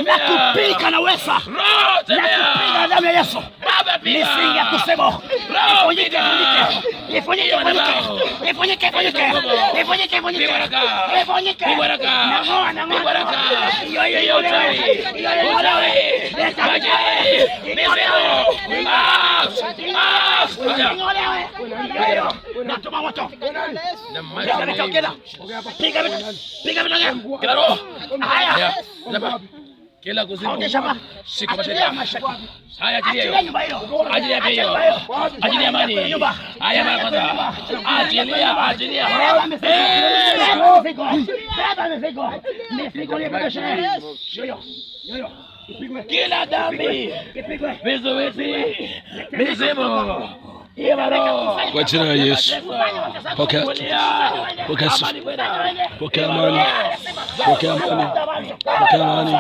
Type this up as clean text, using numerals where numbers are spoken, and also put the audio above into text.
na kupika na wesa na kupiga damu ya Yesu. Misingi ya kusema ifanyike kila kuzimu shika mashaka. Haya, achilia hiyo, achilia amani. Haya, mara kwanza, achilia. Kila dhambi, vizuizi, mizimu, kwa jina la Yesu, pokea amani, pokea amani.